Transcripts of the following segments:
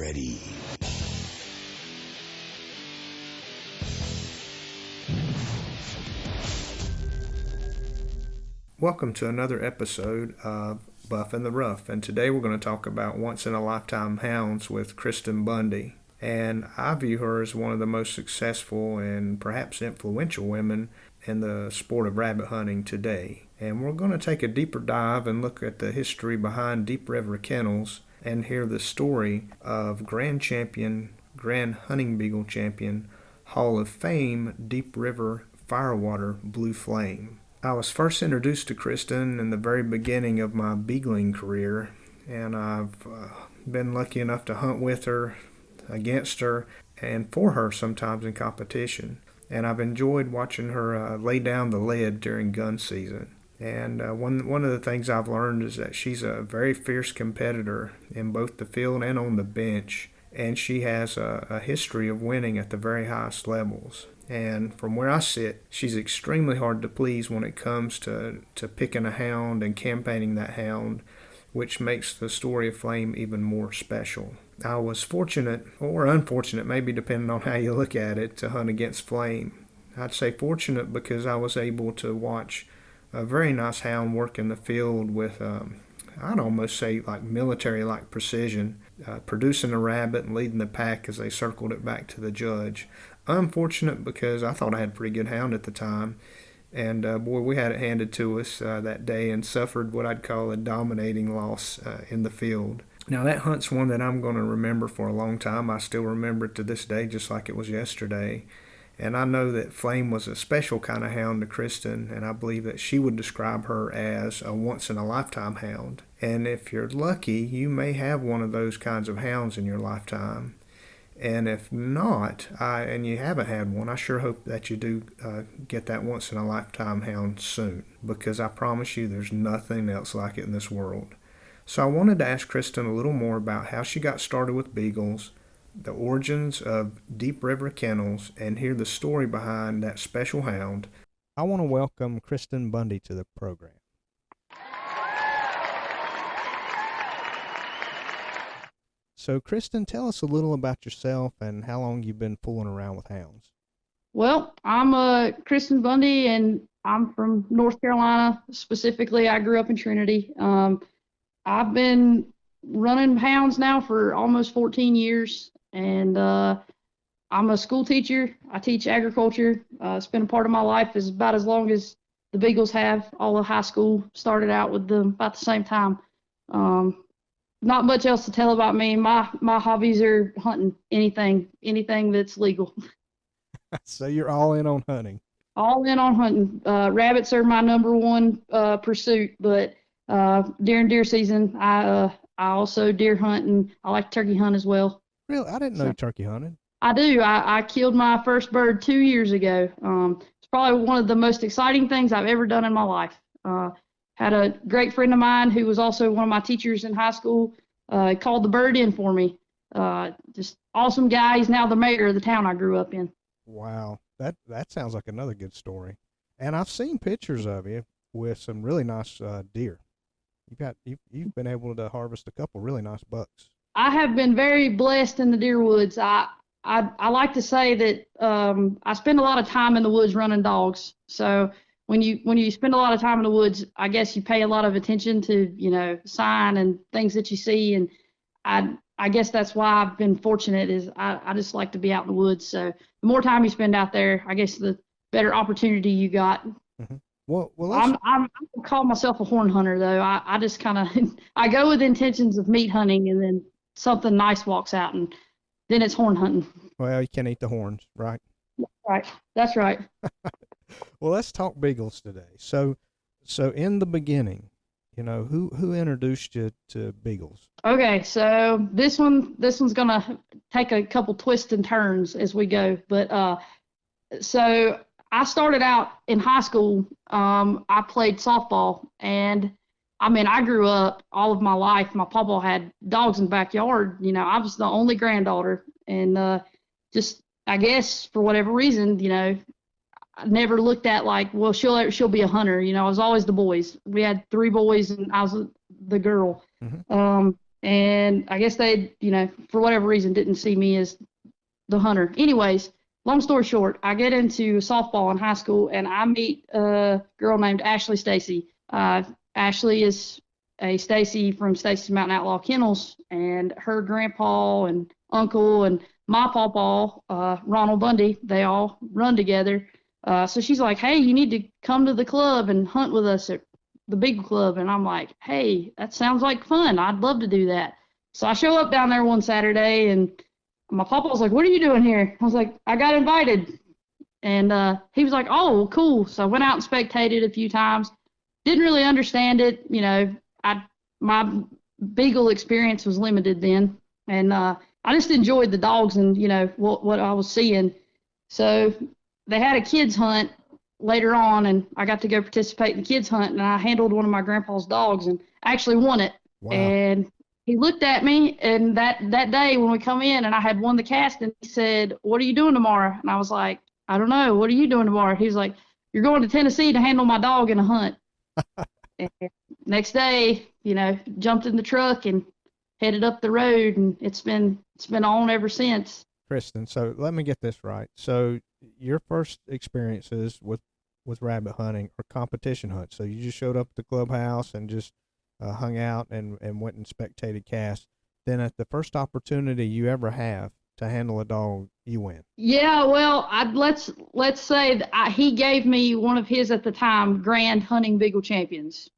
ready. Welcome to another episode of Buff and the Rough, and today we're going to talk about once-in-a-lifetime hounds with Kristin Bundy. And I view her as one of the most successful and perhaps influential women in the sport of rabbit hunting today. And we're going to take a deeper dive and look at the history behind Deep River Kennels and hear the story of Grand Champion, Grand Hunting Beagle Champion, Hall of Fame Deep River Firewater Blue Flame. I was first introduced to Kristin in the very beginning of my beagling career, and I've been lucky enough to hunt with her, against her, and for her sometimes in competition. And I've enjoyed watching her lay down the lead during gun season. And one of the things I've learned is that she's a very fierce competitor in both the field and on the bench, and she has a history of winning at the very highest levels. And from where I sit, she's extremely hard to please when it comes to picking a hound and campaigning that hound, which makes the story of Flame even more special. I was fortunate, or unfortunate, maybe depending on how you look at it, to hunt against Flame. I'd say fortunate because I was able to watch a very nice hound work in the field with, I'd almost say like military-like precision, producing a rabbit and leading the pack as they circled it back to the judge. Unfortunate because I thought I had a pretty good hound at the time, and boy, we had it handed to us that day and suffered what I'd call a dominating loss in the field. Now that hunt's one that I'm going to remember for a long time. I still remember it to this day just like it was yesterday. And I know that Flame was a special kind of hound to Kristin, and I believe that she would describe her as a once-in-a-lifetime hound. And if you're lucky, you may have one of those kinds of hounds in your lifetime. And if not, and you haven't had one, I sure hope that you do get that once-in-a-lifetime hound soon, because I promise you there's nothing else like it in this world. So I wanted to ask Kristin a little more about how she got started with beagles, the origins of Deep River Kennels, and hear the story behind that special hound. I want to welcome Kristin Bundy to the program. So, Kristin, tell us a little about yourself and how long you've been fooling around with hounds. Well, I'm Kristin Bundy, and I'm from North Carolina. Specifically, I grew up in Trinity. I've been running hounds now for almost 14 years, and I'm a school teacher. I teach agriculture. It's been a part of my life is about as long as the Beagles have. All of high school started out with them about the same time. Not much else to tell about me. My hobbies are hunting anything that's legal. So you're all in on hunting. All in on hunting. Rabbits are my number one pursuit, but during deer season, I also deer hunt, and I like turkey hunt as well. Really? I didn't know you turkey hunted. I do. I killed my first bird 2 years ago. It's probably one of the most exciting things I've ever done in my life. Had a great friend of mine who was also one of my teachers in high school. Called the bird in for me. Just awesome guy. He's now the mayor of the town I grew up in. Wow, that sounds like another good story. And I've seen pictures of you with some really nice deer. You've been able to harvest a couple really nice bucks. I have been very blessed in the deer woods. I like to say that I spend a lot of time in the woods running dogs. So when you spend a lot of time in the woods, I guess you pay a lot of attention to, sign and things that you see. And I guess that's why I've been fortunate is I just like to be out in the woods. So the more time you spend out there, I guess the better opportunity you got. Mm-hmm. Well, I call myself a horn hunter though. I just kind of, I go with intentions of meat hunting, and then something nice walks out, and then it's horn hunting. Well, you can't eat the horns, right? Right. That's right. Well, let's talk beagles today. So in the beginning, who introduced you to beagles? Okay, so this one's gonna take a couple twists and turns as we go. But so I started out in high school. I played softball, and I grew up all of my life. My papa had dogs in the backyard. I was the only granddaughter, and just I guess for whatever reason, I never looked at like, well, she'll be a hunter. I was always the boys. We had 3 boys, and I was the girl. Mm-hmm. And I guess they, for whatever reason, didn't see me as the hunter. Anyways, long story short, I get into softball in high school, and I meet a girl named Ashley Stacy. Ashley is a Stacy from Stacy's Mountain Outlaw Kennels, and her grandpa and uncle and my pawpaw, Ronald Bundy, they all run together. So she's like, hey, you need to come to the club and hunt with us at the big club. And I'm like, hey, that sounds like fun. I'd love to do that. So I show up down there one Saturday, and my papa was like, what are you doing here? I was like, I got invited. And he was like, oh, cool. So I went out and spectated a few times. Didn't really understand it. My beagle experience was limited then. And I just enjoyed the dogs and, what I was seeing. So they had a kids hunt later on, and I got to go participate in the kids hunt, and I handled one of my grandpa's dogs and actually won it. Wow. And he looked at me, and that day when we come in and I had won the cast, and he said, what are you doing tomorrow? And I was like, I don't know. What are you doing tomorrow? He was like, you're going to Tennessee to handle my dog in a hunt. And next day, jumped in the truck and headed up the road, and it's been on ever since. Kristin, so let me get this right. So your first experiences with rabbit hunting are competition hunts. So you just showed up at the clubhouse and just hung out and went and spectated casts. Then at the first opportunity you ever have to handle a dog, you win. Yeah, well, let's say that he gave me one of his at the time Grand Hunting Beagle Champions.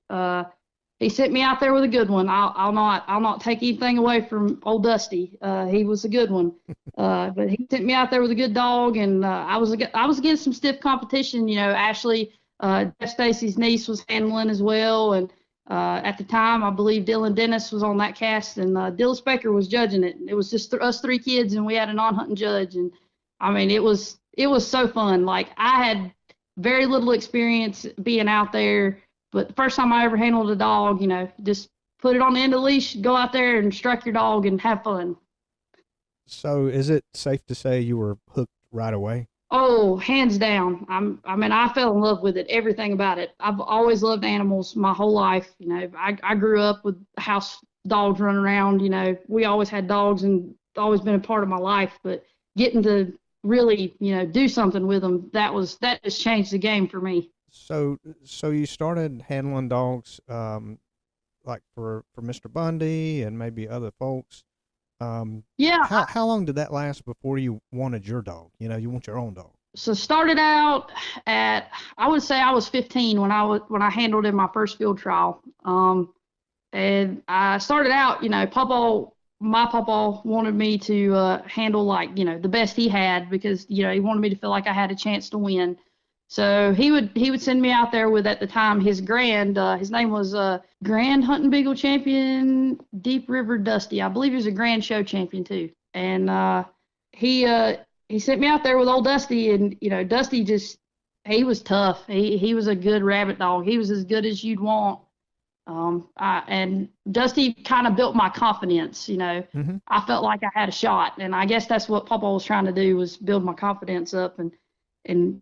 He sent me out there with a good one. I'll not take anything away from old Dusty. He was a good one. But he sent me out there with a good dog, and I was against some stiff competition. Ashley, Jeff Stacy's niece, was handling as well, and at the time I believe Dylan Dennis was on that cast, and Dillis Baker was judging it. It was just us three kids, and we had a non-hunting judge, and I mean it was so fun. Like, I had very little experience being out there. But the first time I ever handled a dog, just put it on the end of the leash, go out there and strike your dog and have fun. So is it safe to say you were hooked right away? Oh, hands down. I fell in love with it, everything about it. I've always loved animals my whole life. I grew up with house dogs running around. We always had dogs and always been a part of my life. But getting to really, do something with them, that just changed the game for me. So you started handling dogs, like for Mr. Bundy and maybe other folks. Yeah. How long did that last before you wanted your dog? You want your own dog. So started out at, I would say I was 15 when I handled in my first field trial. And I started out, my papa wanted me to handle the best he had, because he wanted me to feel like I had a chance to win. So he would send me out there with, at the time, his his name was Grand Hunting Beagle Champion Deep River Dusty. I believe he was a Grand Show champion too. And he sent me out there with old Dusty, and Dusty he was tough. He was a good rabbit dog. He was as good as you'd want. And Dusty kind of built my confidence. Mm-hmm. I felt like I had a shot, and I guess that's what Papa was trying to do, was build my confidence up and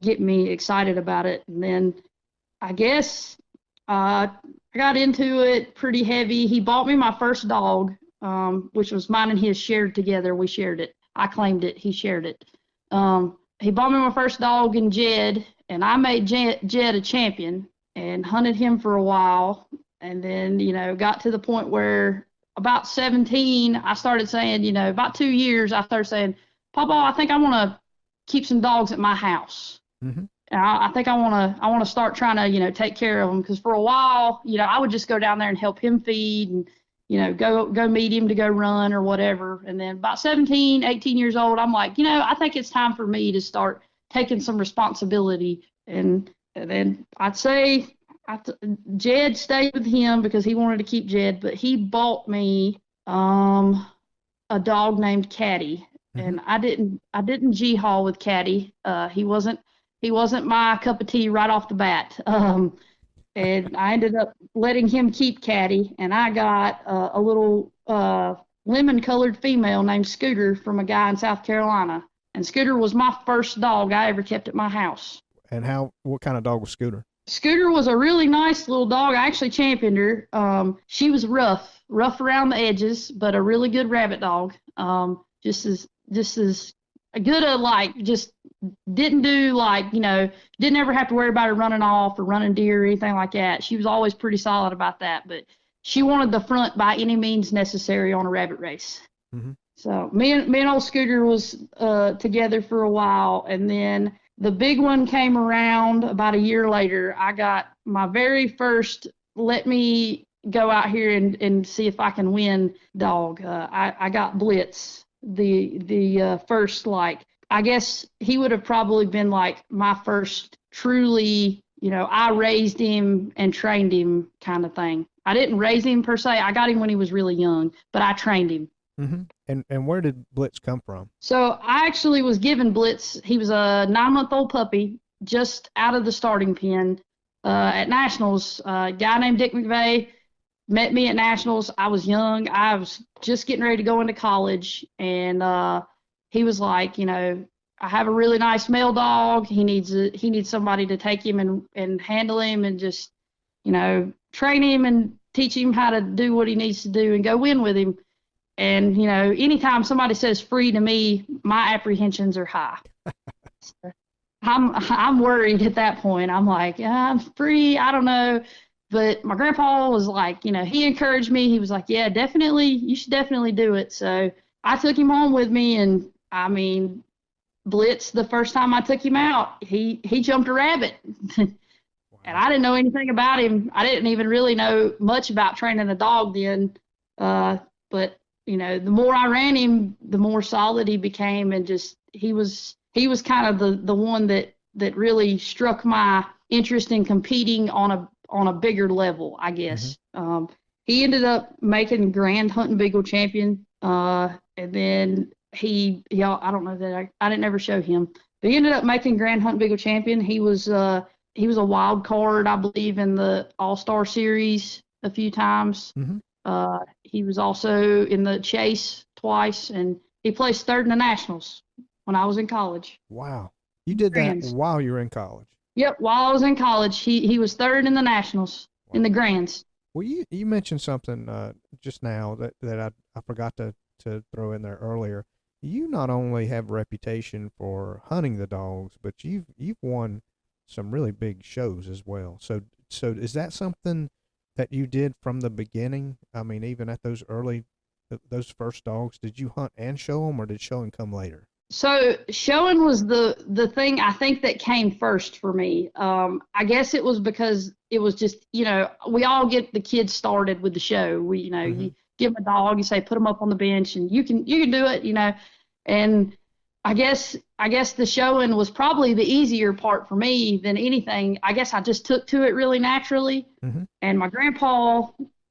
get me excited about it. And then I guess I got into it pretty heavy. He bought me my first dog, which was mine and his shared together. We shared it. I claimed it. He shared it. He bought me my first dog in Jed, and I made Jed a champion and hunted him for a while. And then, got to the point where about 17, I started saying, about 2 years, I started saying, Papa, I think I want to keep some dogs at my house. Mm-hmm. And I think I want to start trying to, take care of them. Because for a while, I would just go down there and help him feed and, go meet him to go run or whatever. And then about 17, 18 years old, I'm like, I think it's time for me to start taking some responsibility. And then I'd say Jed stayed with him because he wanted to keep Jed, but he bought me a dog named Caddy. And I didn't G-haul with Caddy. He wasn't my cup of tea right off the bat. And I ended up letting him keep Caddy, and I got a little lemon-colored female named Scooter from a guy in South Carolina. And Scooter was my first dog I ever kept at my house. And what kind of dog was Scooter? Scooter was a really nice little dog. I actually championed her. She was rough around the edges, but a really good rabbit dog. Just as good a like, just didn't do like, didn't ever have to worry about her running off or running deer or anything like that. She was always pretty solid about that, but she wanted the front by any means necessary on a rabbit race. Mm-hmm. So me and old Scooter was together for a while, and then the big one came around about a year later. I got my very first let me go out here and see if I can win dog. I got Blitz, the first, like, I guess he would have probably been like my first truly, I raised him and trained him kind of thing. I didn't raise him per se. I got him when he was really young, but I trained him. Mm-hmm. And where did Blitz come from? So I actually was given Blitz. He was a 9-month-old puppy just out of the starting pen at Nationals. A guy named Dick McVeigh met me at Nationals. I was young. I was just getting ready to go into college. And he was like, I have a really nice male dog. He needs somebody to take him and handle him and just, train him and teach him how to do what he needs to do and go win with him. And, anytime somebody says free to me, my apprehensions are high. So I'm worried at that point. I'm like, I'm free. I don't know. But my grandpa was like, he encouraged me. He was like, yeah, definitely. You should definitely do it. So I took him home with me. And I mean, Blitz, the first time I took him out, he jumped a rabbit. And I didn't know anything about him. I didn't even really know much about training a dog then. But the more I ran him, the more solid he became, and just he was kind of the one that really struck my interest in competing on a bigger level, I guess. Mm-hmm. He ended up making Grand Hunting Beagle champion, and then he I don't know that I didn't ever show him, but he ended up making Grand Hunting Beagle champion. He was a wild card, I believe, in the All-Star Series a few times. Mm-hmm. He was also in the Chase twice, and he placed third in the Nationals when I was in college. Wow. You did that while you were in college? Yep, while I was in college. He was third in the Nationals, in the Grands. Well, you mentioned something just now that I forgot to throw in there earlier. You not only have a reputation for hunting the dogs, but you've won some really big shows as well. So is that something that you did from the beginning? I mean, even at those first dogs, did you hunt and show them, or did showing come later? So showing was the thing I think that came first for me. I guess it was because it was just, we all get the kids started with the show. Mm-hmm. You give them a dog, you say, put them up on the bench and you can do it, and I guess the showing was probably the easier part for me than anything. I guess I just took to it really naturally. Mm-hmm. And my grandpa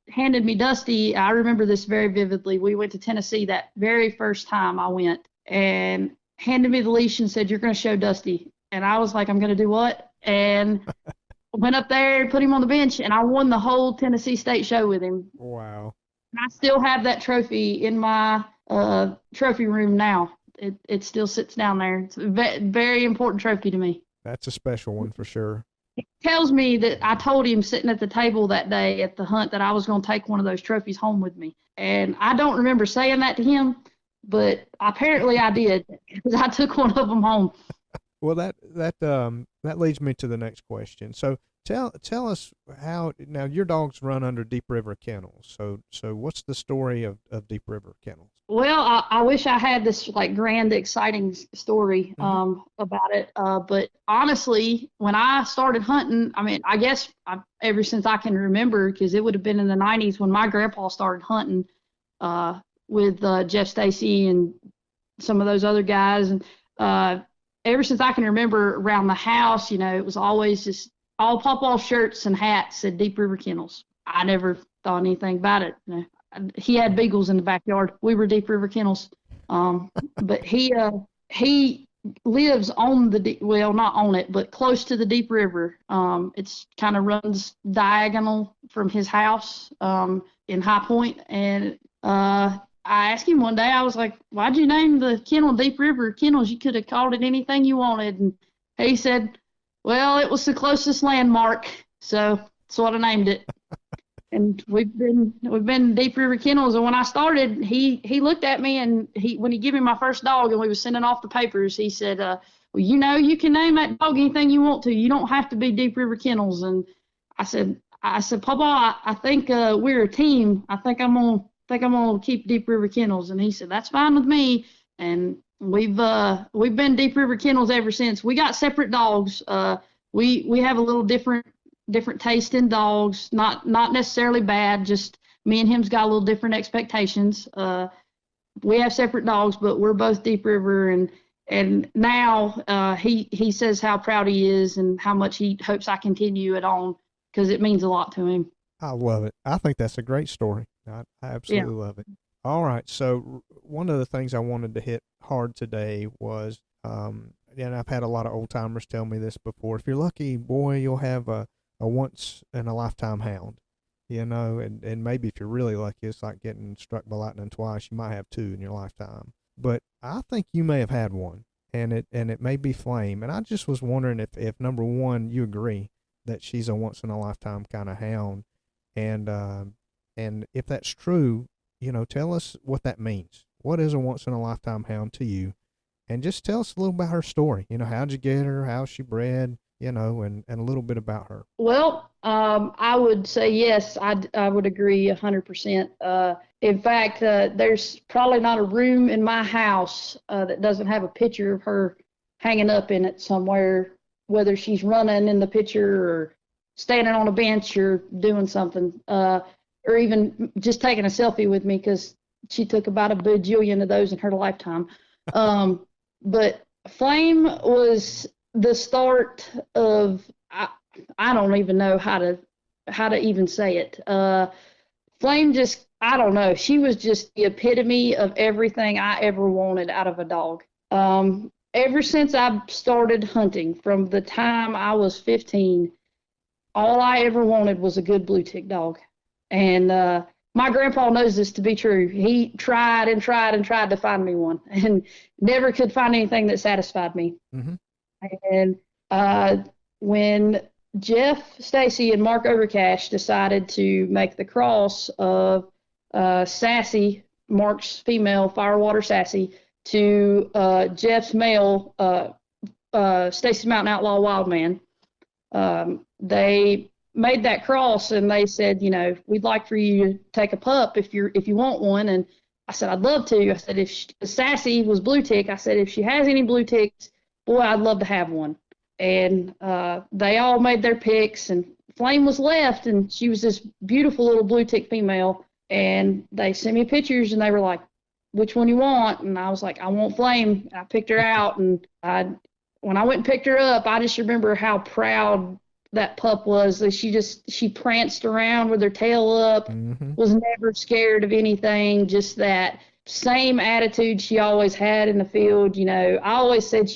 handed me Dusty. I remember this very vividly. We went to Tennessee that very first time I went, and handed me the leash and said, "You're going to show Dusty." And I was like, "I'm going to do what?" And went up there and put him on the bench, and I won the whole Tennessee State show with him. Wow. And I still have that trophy in my trophy room now. It still sits down there. It's a very important trophy to me. That's a special one for sure. It tells me that I told him sitting at the table that day at the hunt that I was going to take one of those trophies home with me. And I don't remember saying that to him, but apparently I did, because I took one of them home. Well, that leads me to the next question. So tell us how, now your dogs run under Deep River Kennels. So what's the story of Deep River Kennels? Well, I wish I had this like grand, exciting story about it. But honestly, when I started hunting, I mean, I guess ever since I can remember, because it would have been in the 90s when my grandpa started hunting with Jeff Stacy and some of those other guys. And ever since I can remember, around the house, it was always just all pawpaw shirts and hats said Deep River Kennels. I never thought anything about it. He had beagles in the backyard. We were Deep River Kennels. But he lives on not on it, but close to the Deep River. It's kind of runs diagonal from his house in High Point. And I asked him one day, I was like, "Why'd you name the kennel Deep River Kennels? You could have called it anything you wanted." And he said, Well, it was the closest landmark, so that's what I named it. And we've been Deep River Kennels. And when I started, he looked at me, and when he gave me my first dog and we was sending off the papers, he said, "Well, you can name that dog anything you want to. You don't have to be Deep River Kennels." And I said, Papa, I think we're a team. I think I'm gonna keep Deep River Kennels. And he said, "That's fine with me." And we've been Deep River Kennels ever since. We got separate dogs. We have a little different taste in dogs. Not necessarily bad. Just me and him's got a little different expectations. We have separate dogs, but we're both Deep River. And now he says how proud he is and how much he hopes I continue it on, because it means a lot to him. I love it. I think that's a great story. I absolutely love it. All right. So one of the things I wanted to hit hard today was, and I've had a lot of old timers tell me this before, if you're lucky, boy, you'll have a once in a lifetime hound, and maybe if you're really lucky, it's like getting struck by lightning twice. You might have two in your lifetime, but I think you may have had one, and it may be Flame. And I just was wondering if number one, you agree that she's a once in a lifetime kind of hound, and if that's true, tell us what that means. What is a once in a lifetime hound to you? And just tell us a little about her story. How'd you get her? How's she bred? And a little bit about her. Well, I would say yes. I would agree 100%. In fact, there's probably not a room in my house that doesn't have a picture of her hanging up in it somewhere, whether she's running in the picture or standing on a bench or doing something, or even just taking a selfie with me, because she took about a bajillion of those in her lifetime. But Flame was the start of, I don't even know how to even say it. Flame just, I don't know. She was just the epitome of everything I ever wanted out of a dog. Ever since I started hunting, from the time I was 15, all I ever wanted was a good blue tick dog. And my grandpa knows this to be true. He tried and tried and tried to find me one, and never could find anything that satisfied me. Mm-hmm. And when Jeff Stacy and Mark Overcash decided to make the cross of Sassy, Mark's female Firewater Sassy, to Jeff's male Stacy Mountain Outlaw Wildman, they made that cross, and they said, we'd like for you to take a pup if you want one. And I said, I'd love to. I said, if Sassy was blue tick, I said, if she has any blue ticks, boy, I'd love to have one. And they all made their picks, and Flame was left, and she was this beautiful little blue tick female. And they sent me pictures, and they were like, which one you want? And I was like, I want Flame. And I picked her out, and when I went and picked her up, I just remember how proud that pup was. She pranced around with her tail up, mm-hmm. was never scared of anything, just that same attitude she always had in the field. I always said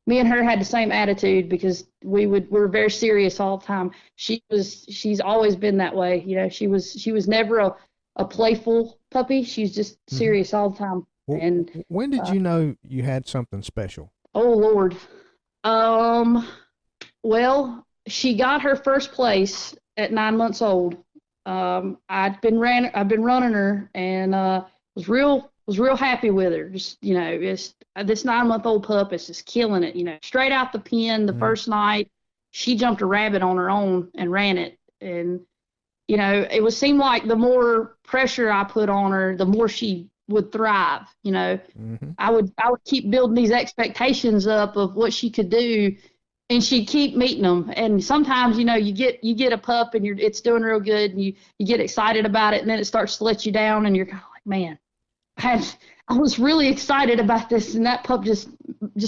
me and her had the same attitude, because we were very serious all the time. She's always been that way. She was never a playful puppy. She's just serious mm-hmm. all the time. Well, and when did you know you had something special? Oh Lord. Well, she got her first place at 9 months old. I've been running her, and was real happy with her. Just it's this 9-month-old pup is just killing it. Straight out the pen the first night, she jumped a rabbit on her own and ran it. And it would seem like the more pressure I put on her, the more she would thrive. Mm-hmm. I would keep building these expectations up of what she could do, and she'd keep meeting them. And sometimes, you get a pup, and it's doing real good, and you get excited about it, and then it starts to let you down, and you're kind of like, man, I was really excited about this, and that pup just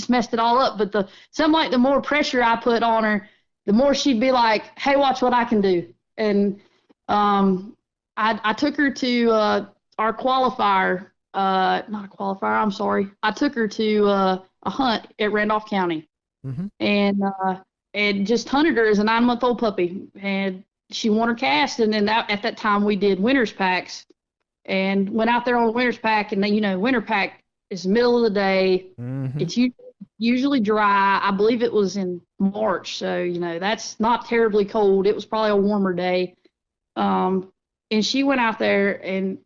messed it all up. But the more pressure I put on her, the more she'd be like, hey, watch what I can do. And I took her to our qualifier, not a qualifier, I'm sorry. I took her to a hunt at Randolph County. Mm-hmm. And just hunted her as a 9-month-old puppy, and she won her cast. And then at that time we did winter's packs, and went out there on a winter's pack. And then winter pack is middle of the day. Mm-hmm. It's usually usually dry. I believe it was in March, so that's not terribly cold. It was probably a warmer day. And she went out there and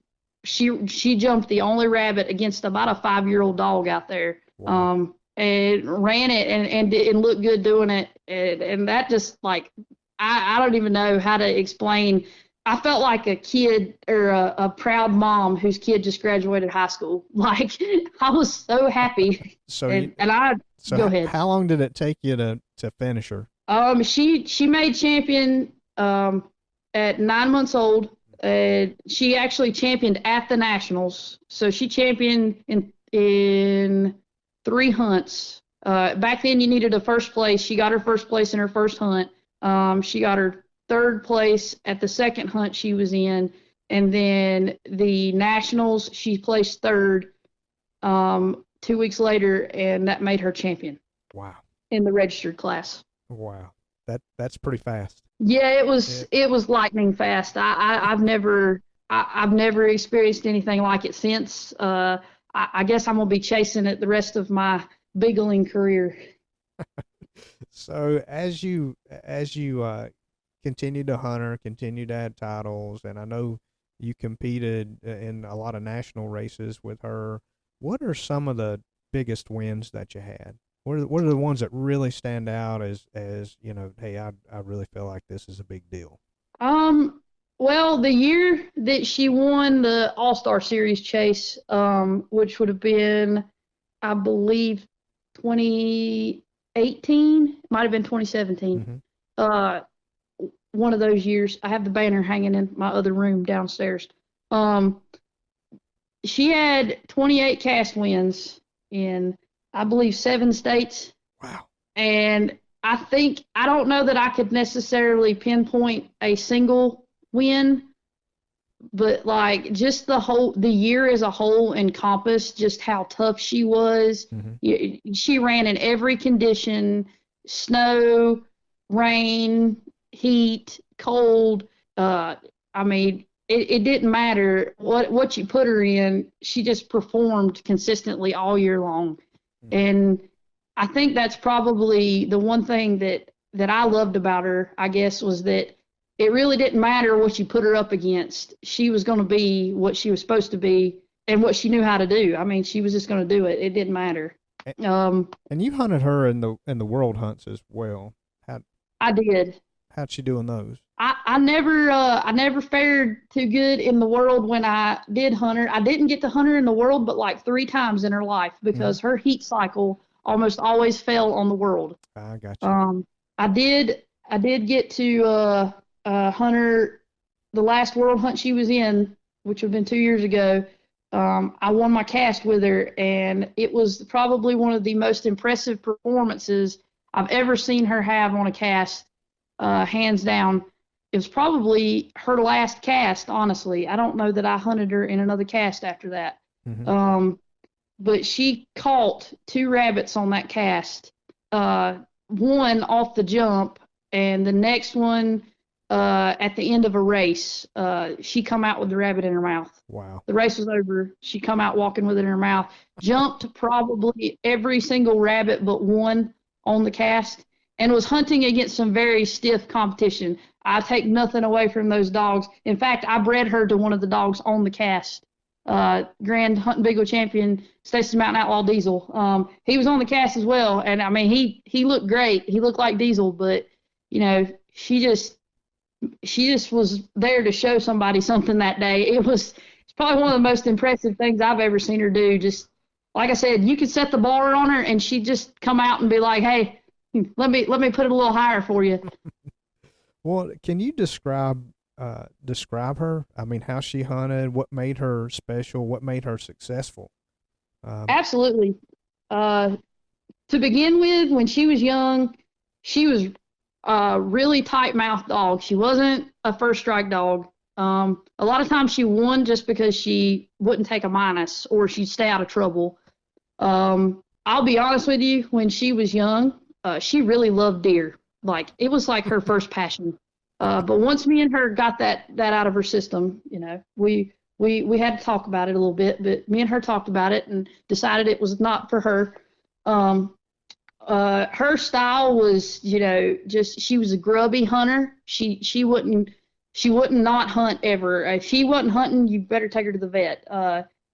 she jumped the only rabbit against about a 5-year-old dog out there. Wow. And ran it and looked good doing it. And that just like, I don't even know how to explain. I felt like a kid or a proud mom whose kid just graduated high school. Like, I was so happy. So Go ahead. How long did it take you to finish her? She made champion at 9 months old. She actually championed at the nationals. So she championed in 3 hunts. Back then you needed a first place. She got her first place in her first hunt. She got her third place at the second hunt she was in, and then the nationals she placed third 2 weeks later, and that made her champion. Wow. In the registered class. Wow. That's pretty fast. Yeah, it was lightning fast. I've never experienced anything like it since. I guess I'm gonna be chasing it the rest of my beagling career. So as you continue to hunt her, continue to add titles, and I know you competed in a lot of national races with her. What are some of the biggest wins that you had? What are the ones that really stand out as hey, I really feel like this is a big deal? Well, the year that she won the All-Star Series chase, which would have been, I believe, 2018, might have been 2017. Mm-hmm. One of those years. I have the banner hanging in my other room downstairs. She had 28 cast wins in, I believe, 7 states. Wow. And I don't know that I could necessarily pinpoint a single win, but like just the year as a whole encompassed just how tough she was. Mm-hmm. She ran in every condition: snow, rain, heat, cold. I mean, it didn't matter what you put her in. She just performed consistently all year long. Mm-hmm. And I think that's probably the one thing that I loved about her, I guess, was that it really didn't matter what you put her up against. She was going to be what she was supposed to be and what she knew how to do. I mean, she was just going to do it. It didn't matter. And you hunted her in the world hunts as well. I did. How'd she do in those? I never fared too good in the world when I did hunt her. I didn't get to hunt her in the world but like 3 times in her life because mm-hmm. her heat cycle almost always fell on the world. I got you. I did get to hunt her the last world hunt she was in, which would have been 2 years ago. I won my cast with her, and it was probably one of the most impressive performances I've ever seen her have on a cast, hands down. It was probably her last cast, honestly. I don't know that I hunted her in another cast after that. Mm-hmm. But she caught 2 rabbits on that cast, one off the jump, and the next one at the end of a race. She come out with the rabbit in her mouth. Wow. The race was over. She come out walking with it in her mouth. Jumped probably every single rabbit but one on the cast, and was hunting against some very stiff competition. I take nothing away from those dogs. In fact, I bred her to one of the dogs on the cast. Grand Hunting Beagle champion, Stacy's Mountain Outlaw Diesel. He was on the cast as well, and I mean he looked great. He looked like Diesel, but she just was there to show somebody something that day. It's probably one of the most impressive things I've ever seen her do. Just like I said, you could set the bar on her and she'd just come out and be like, "Hey, let me put it a little higher for you." Well, can you describe her? I mean, how she hunted, what made her special, what made her successful? Absolutely. To begin with, when she was young, she was a really tight-mouthed dog. She wasn't a first strike dog. A lot of times she won just because she wouldn't take a minus or she'd stay out of trouble. I'll be honest with you, when she was young, she really loved deer. Like, it was like her first passion. But once me and her got that out of her system, we had to talk about it a little bit, but me and her talked about it and decided it was not for her. Her style was, just she was a grubby hunter. She wouldn't not hunt ever. If she wasn't hunting, you better take her to the vet.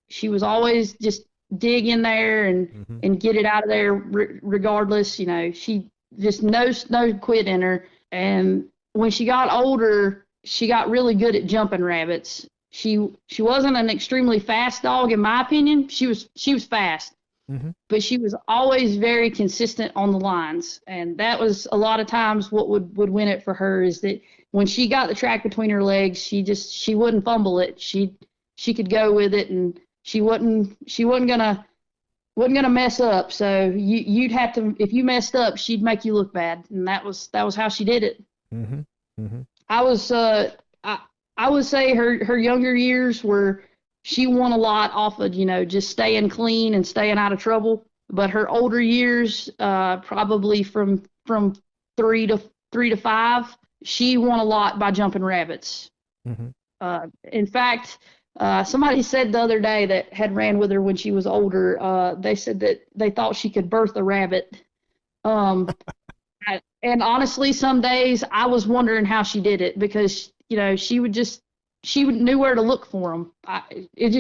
She was always just dig in there and get it out of there regardless. She just no quit in her. And when she got older, she got really good at jumping rabbits. She wasn't an extremely fast dog, in my opinion. She was fast, but she was always very consistent on the lines. And that was a lot of times what would win it for her, is that when she got the track between her legs, she wouldn't fumble it. She could go with it, and she wasn't gonna mess up. So you'd have to, if you messed up, she'd make you look bad, and that was how she did it. I would say her younger years were, she won a lot off of, just staying clean and staying out of trouble. But her older years, probably from 3 to 5, she won a lot by jumping rabbits. In fact, somebody said the other day that had ran with her when she was older, they said that they thought she could birth a rabbit. And honestly, some days I was wondering how she did it, because she knew where to look for them.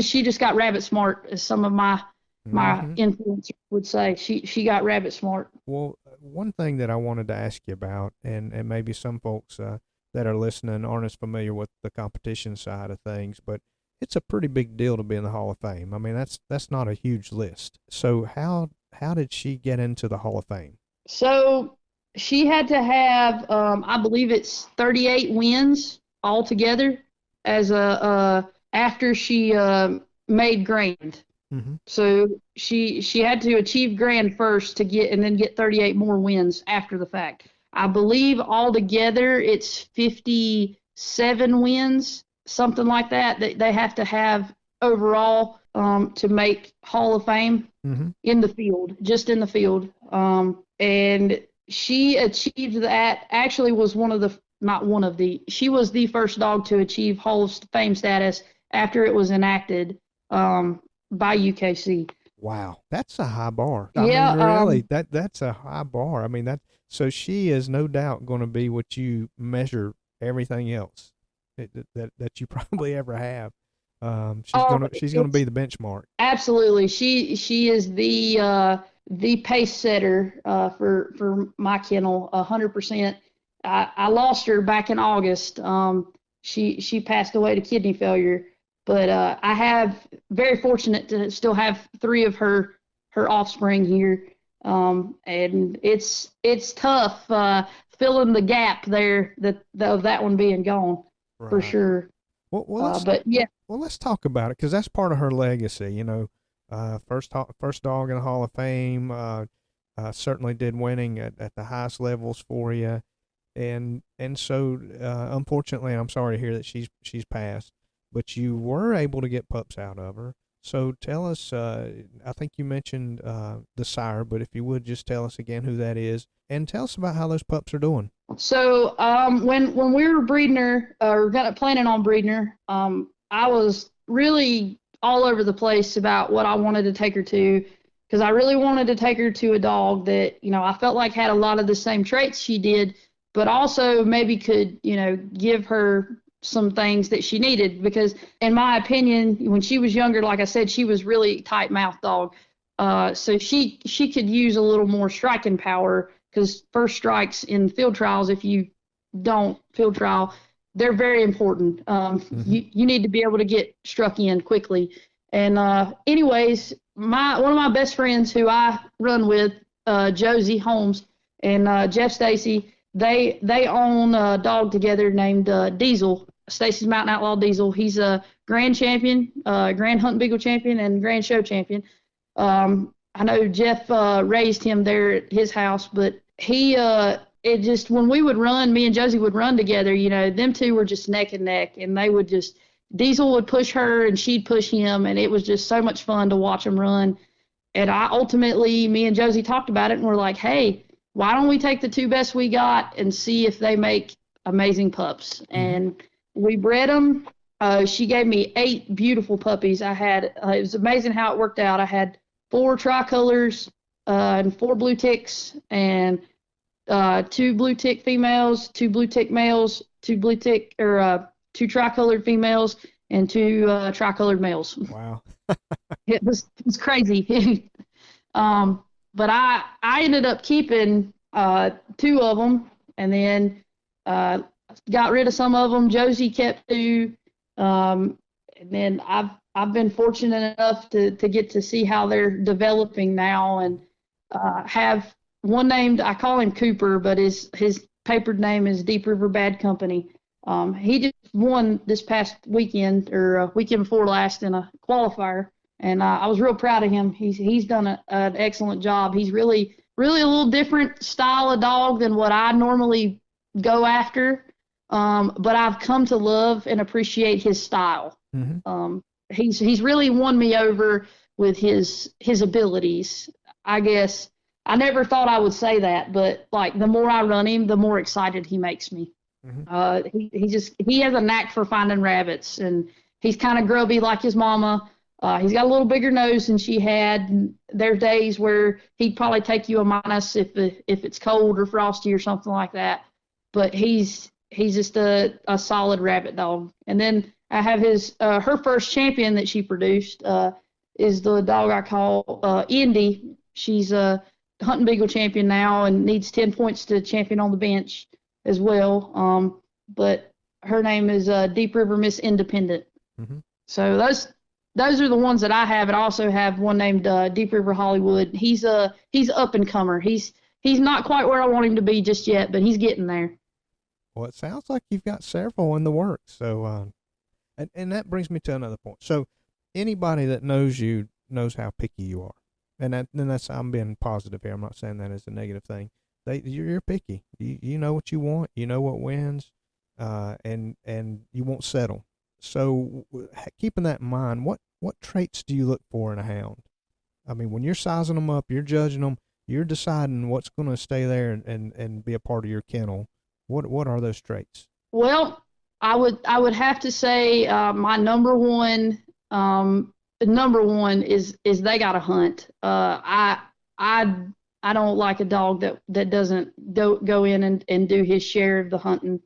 She just got rabbit smart, as some of my influencers would say. She got rabbit smart. Well, one thing that I wanted to ask you about, and maybe some folks that are listening aren't as familiar with the competition side of things, but it's a pretty big deal to be in the Hall of Fame. I mean, that's not a huge list. So how did she get into the Hall of Fame? So she had to have, I believe it's 38 wins altogether as after she made grand. So she had to achieve grand first and then get 38 more wins after the fact. I believe altogether it's 57 wins, something like that they have to have overall to make Hall of Fame in the field, just in the field. And she achieved that. Actually was she was the first dog to achieve Hall of Fame status after it was enacted by UKC. Wow, that's a high bar. I mean, really, that's a high bar. I mean, so she is no doubt going to be what you measure everything else that you probably ever have. She's gonna be the benchmark. Absolutely, she is the pace setter for my kennel, 100%. I lost her back in August. She passed away to kidney failure, but I have very fortunate to still have 3 of her offspring here, and it's tough filling the gap there of that one being gone, right, for sure. Well, let's talk about it, because that's part of her legacy. First dog in the Hall of Fame. Certainly did winning at the highest levels for you. And so, unfortunately, I'm sorry to hear that she's passed, but you were able to get pups out of her. So tell us, I think you mentioned the sire, but if you would just tell us again who that is, and tell us about how those pups are doing. So when we were breeding her, or planning on breeding her, I was really all over the place about what I wanted to take her to, because I really wanted to take her to a dog that, I felt like had a lot of the same traits she did, but also maybe could, give her some things that she needed. Because in my opinion, when she was younger, like I said, she was really tight mouth dog. So she could use a little more striking power, because first strikes in field trials, if you don't field trial, they're very important. You need to be able to get struck in quickly. And anyways, one of my best friends who I run with, Josie Holmes and Jeff Stacy, they own a dog together named Diesel, Stacy's Mountain Outlaw Diesel. He's a grand champion, grand hunt beagle champion, and grand show champion. I know Jeff raised him there at his house, but it just, when we would run, me and Josie would run together, them two were just neck and neck, and they would just, Diesel would push her and she'd push him, and it was just so much fun to watch them run. And me and Josie talked about it, and we're like, hey, why don't we take the 2 best we got and see if they make amazing pups? And we bred them. She gave me 8 beautiful puppies. It was amazing how it worked out. I had 4 tricolors, and 4 blue ticks, and 2 blue tick females, 2 blue tick males, 2 blue tick or 2 tricolored females, and 2 tricolored males. Wow. It was crazy. But I ended up keeping 2 of them, and then got rid of some of them. Josie kept 2, and then I've been fortunate enough to get to see how they're developing now, and have one named, I call him Cooper, but his papered name is Deep River Bad Company. He just won this past weekend or weekend before last in a qualifier, and I was real proud of him. He's done an excellent job. He's really a little different style of dog than what I normally go after, but I've come to love and appreciate his style. Mm-hmm. He's really won me over with his abilities. I guess I never thought I would say that, but like the more I run him, the more excited he makes me. Mm-hmm. He has a knack for finding rabbits, and he's kind of grubby like his mama. He's got a little bigger nose than she had. And there's days where he'd probably take you a minus if it's cold or frosty or something like that. But he's just a solid rabbit dog. And then I have her first champion that she produced is the dog I call Indy. She's a hunting beagle champion now and needs 10 points to champion on the bench as well. But her name is Deep River Miss Independent. Mm-hmm. So those are the ones that I have, and I also have one named Deep River Hollywood. He's up and comer. He's not quite where I want him to be just yet, but he's getting there. Well, it sounds like you've got several in the works. So, and that brings me to another point. So, anybody that knows you knows how picky you are, and that's I'm being positive here. I'm not saying that as a negative thing. You're picky. You know what you want. You know what wins, and you won't settle. So, keeping that in mind, what traits do you look for in a hound? I mean, when you're sizing them up, you're judging them, you're deciding what's going to stay there and be a part of your kennel. What are those traits? Well, I would have to say my number one is they got to hunt. I don't like a dog that doesn't go in and do his share of the hunting.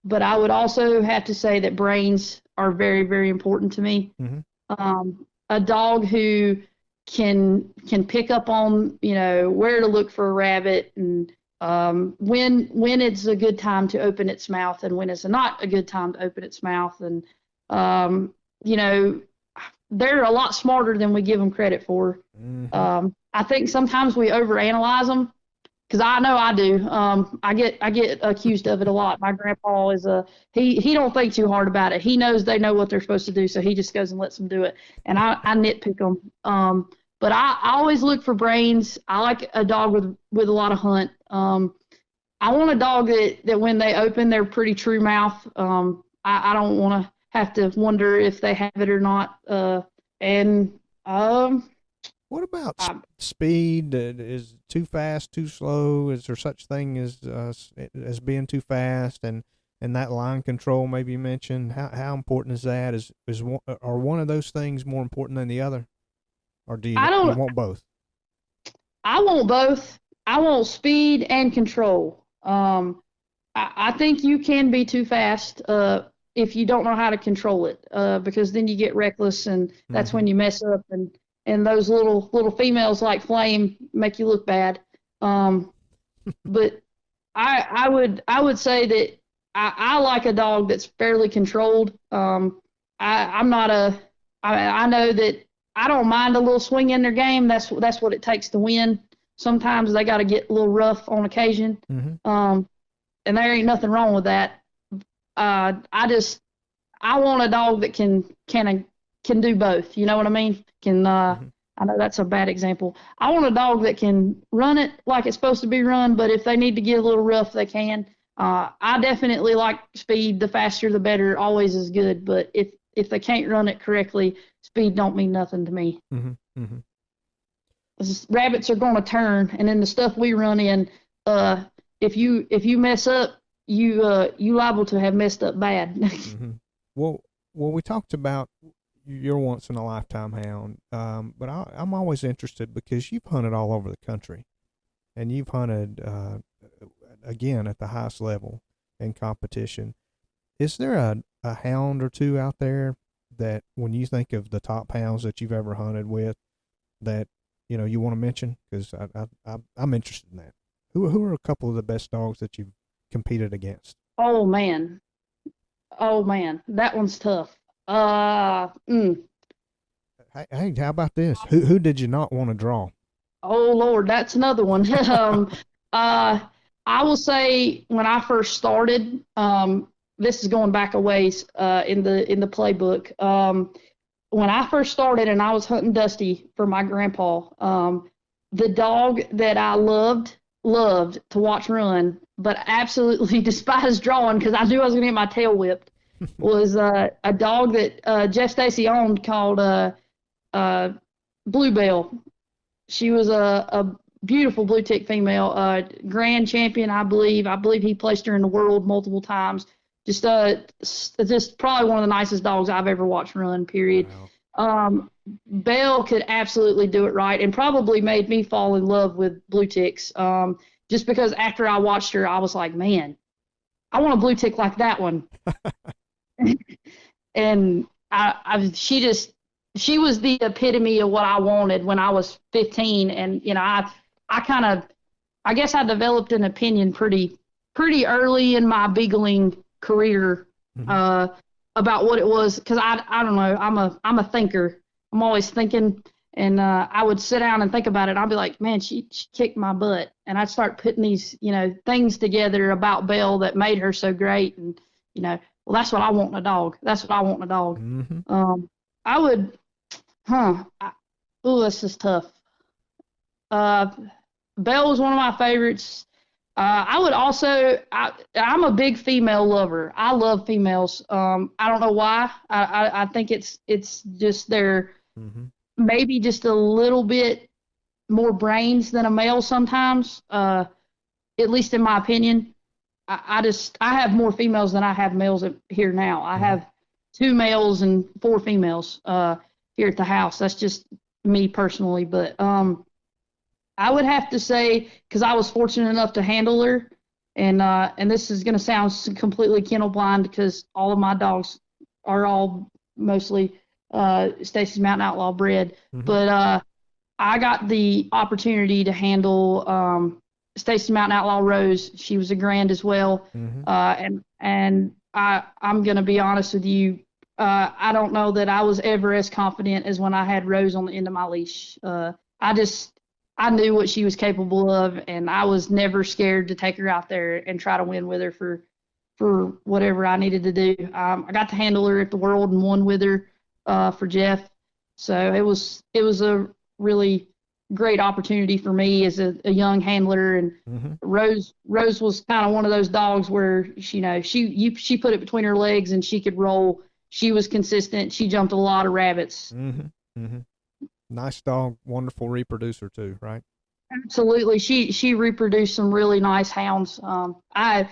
But I would also have to say that brains are very, very important to me. Mm-hmm. A dog who can pick up on, where to look for a rabbit, and when it's a good time to open its mouth and when it's not a good time to open its mouth. And, they're a lot smarter than we give them credit for. Mm-hmm. I think sometimes we overanalyze them. Because I know I do. I get accused of it a lot. My grandpa is he don't think too hard about it. He knows they know what they're supposed to do, so he just goes and lets them do it. And I nitpick them. But I always look for brains. I like a dog with a lot of hunt. I want a dog that when they open, they're pretty true mouth. I don't want to have to wonder if they have it or not. What about speed? Is too fast, too slow? Is there such thing as being too fast? And that line control maybe you mentioned. How important is that? Are one of those things more important than the other? Or do you want both? I want both. I want speed and control. I think you can be too fast if you don't know how to control it, because then you get reckless, and that's when you mess up, and those little females like Flame make you look bad. But I would say that I like a dog that's fairly controlled. I know that I don't mind a little swing in their game. That's what it takes to win. Sometimes they got to get a little rough on occasion. Mm-hmm. And there ain't nothing wrong with that. I want a dog that can do both. You know what I mean? I know that's a bad example. I want a dog that can run it like it's supposed to be run, but if they need to get a little rough, they can. I definitely like speed. The faster, the better. Always is good. But if they can't run it correctly, speed don't mean nothing to me. Mm-hmm. Mm-hmm. Rabbits are going to turn, and then the stuff we run in, if you mess up, you liable to have messed up bad. Mm-hmm. Well, we talked about you're once in a lifetime hound. But I'm always interested because you've hunted all over the country, and you've hunted again at the highest level in competition. Is there a hound or two out there that, when you think of the top hounds that you've ever hunted with, that you want to mention? Because I'm interested in that. Who are a couple of the best dogs that you've competed against? Oh man. Oh man. That one's tough. Uh, mm. Hey, how about this? Who did you not want to draw? Oh Lord, that's another one. Uh, I will say when I first started, this is going back a ways, in the playbook. When I first started and I was hunting Dusty for my grandpa, the dog that I loved to watch run, but absolutely despised drawing because I knew I was going to get my tail whipped, was a dog that Jeff Stacy owned called Bluebell. She was a beautiful blue tick female, grand champion, I believe. I believe he placed her in the world multiple times. Just probably one of the nicest dogs I've ever watched run, period. Wow. Belle could absolutely do it right and probably made me fall in love with blue ticks. Just because after I watched her, I was like, man, I want a blue tick like that one. And she was the epitome of what I wanted when I was 15. And, I guess I developed an opinion pretty early in my beagling career, about what it was. Cause I don't know, I'm a thinker. I'm always thinking, and, I would sit down and think about it. I'd be like, man, she kicked my butt. And I'd start putting these, things together about Belle that made her so great. And, well, that's what I want in a dog. That's what I want in a dog. I would, this is tough. Belle was one of my favorites. I would also, I'm a big female lover. I love females. I don't know why. I think it's just they're maybe just a little bit more brains than a male sometimes, at least in my opinion. I have more females than I have males here now. I have 2 males and 4 females here at the house. That's just me personally. But I would have to say, because I was fortunate enough to handle her, and this is going to sound completely kennel blind because all of my dogs are all mostly Stacy's Mountain Outlaw bred. But I got the opportunity to handle Stacy's Mountain Outlaw Rose. She was a grand as well. And I'm going to be honest with you. I don't know that I was ever as confident as when I had Rose on the end of my leash. I knew what she was capable of, and I was never scared to take her out there and try to win with her for whatever I needed to do. I got to handle her at the World and won with her for Jeff. So it was a really great opportunity for me as a young handler. And Rose was kind of one of those dogs where she put it between her legs and she could roll. She was consistent. She jumped a lot of rabbits. Nice dog, wonderful reproducer too, right? Absolutely. She reproduced some really nice hounds. I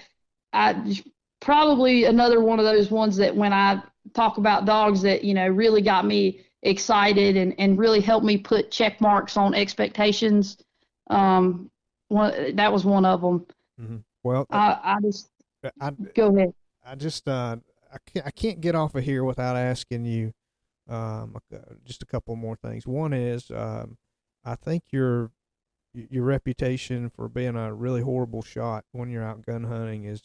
probably another one of those ones that when I talk about dogs that, really got me excited and really helped me put check marks on expectations. That was one of them. Well, go ahead. I can't get off of here without asking you just a couple more things. One is, I think your reputation for being a really horrible shot when you're out gun hunting is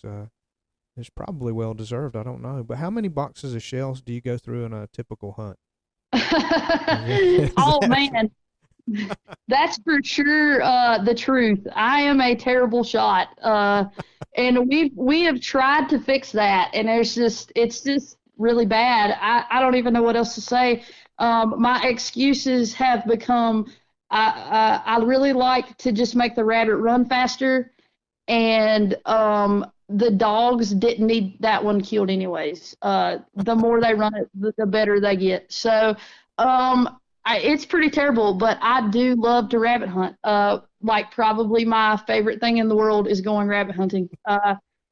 probably well deserved. I don't know, but how many boxes of shells do you go through in a typical hunt? Oh man, that's for sure the truth. I am a terrible shot, and we have tried to fix that, and it's just really bad. I don't even know what else to say. My excuses have become I really like to just make the rabbit run faster, and the dogs didn't need that one killed anyways. The more they run it, the better they get. So it's pretty terrible, but I do love to rabbit hunt. Like probably my favorite thing in the world is going rabbit hunting.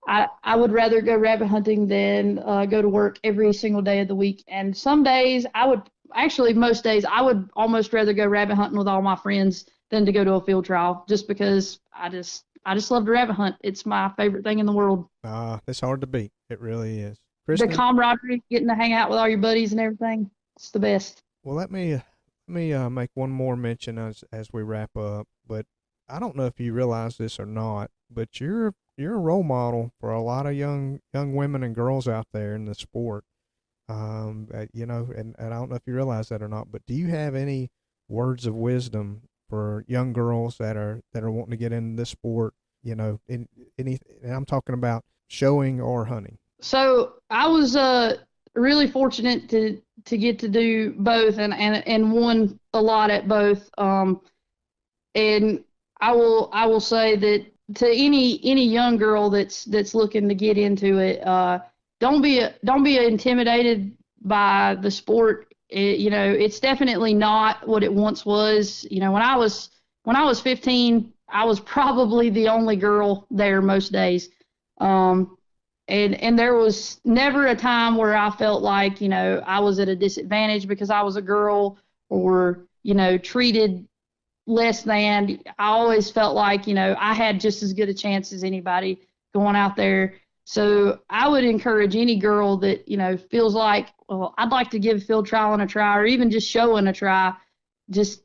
I would rather go rabbit hunting than go to work every single day of the week. And some days most days, I would almost rather go rabbit hunting with all my friends than to go to a field trial, just because I just love to rabbit hunt. It's my favorite thing in the world. It's hard to beat. It really is. The Kristin, camaraderie, getting to hang out with all your buddies and everything, it's the best. well, let me make one more mention as we wrap up. But I don't know if you realize this or not, but you're a role model for a lot of young women and girls out there in the sport. And I don't know if you realize that or not, but do you have any words of wisdom for young girls that are wanting to get in this sport? In any, and I'm talking about showing or hunting. So I was really fortunate to get to do both, and won a lot at both. And I will say that to any young girl that's looking to get into it, don't be intimidated by the sport. It's definitely not what it once was. When I was 15, I was probably the only girl there most days. And there was never a time where I felt like, I was at a disadvantage because I was a girl, or, treated less than. I always felt like, I had just as good a chance as anybody going out there. So I would encourage any girl that, feels like, well, I'd like to give field trialing a try, or even just showing a try. Just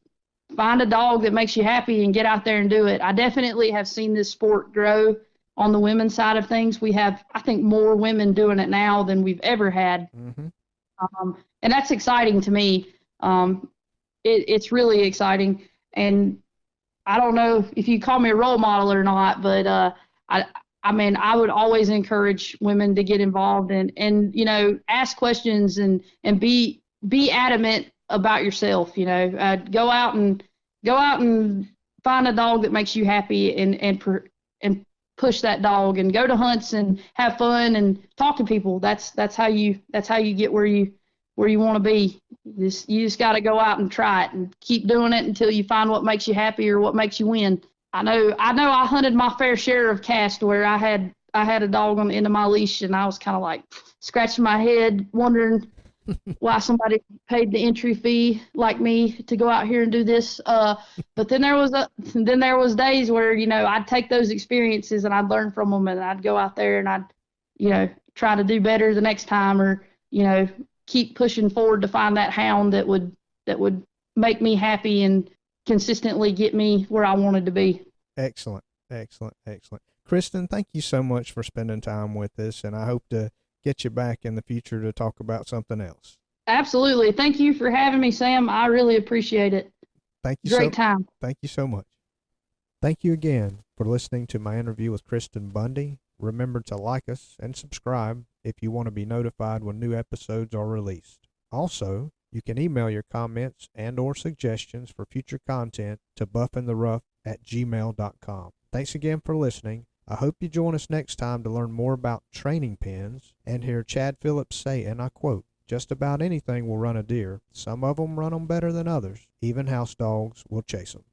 find a dog that makes you happy and get out there and do it. I definitely have seen this sport grow on the women's side of things. We have, I think, more women doing it now than we've ever had. Mm-hmm. And that's exciting to me. It's really exciting. And I don't know if you call me a role model or not, but I would always encourage women to get involved and ask questions and be adamant about yourself. Go out and find a dog that makes you happy and push that dog, and go to hunts and have fun and talk to people. That's how you get where you want to be. You just got to go out and try it and keep doing it until you find what makes you happy or what makes you win. I know I hunted my fair share of cast where I had a dog on the end of my leash, and I was kind of like scratching my head wondering why somebody paid the entry fee like me to go out here and do this. But then there was days where, I'd take those experiences and I'd learn from them, and I'd go out there and I'd, try to do better the next time, or, keep pushing forward to find that hound that would make me happy and consistently get me where I wanted to be. Excellent. Kristin, thank you so much for spending time with us, and I hope to get you back in the future to talk about something else. Absolutely. Thank you for having me, Sam. I really appreciate it. Thank you. Great time. Thank you so much. Thank you again for listening to my interview with Kristin Bundy. Remember to like us and subscribe if you want to be notified when new episodes are released. Also, you can email your comments and or suggestions for future content to buffintherough@gmail.com. Thanks again for listening. I hope you join us next time to learn more about training pins and hear Chad Phillips say, and I quote, "Just about anything will run a deer. Some of them run them better than others. Even house dogs will chase them."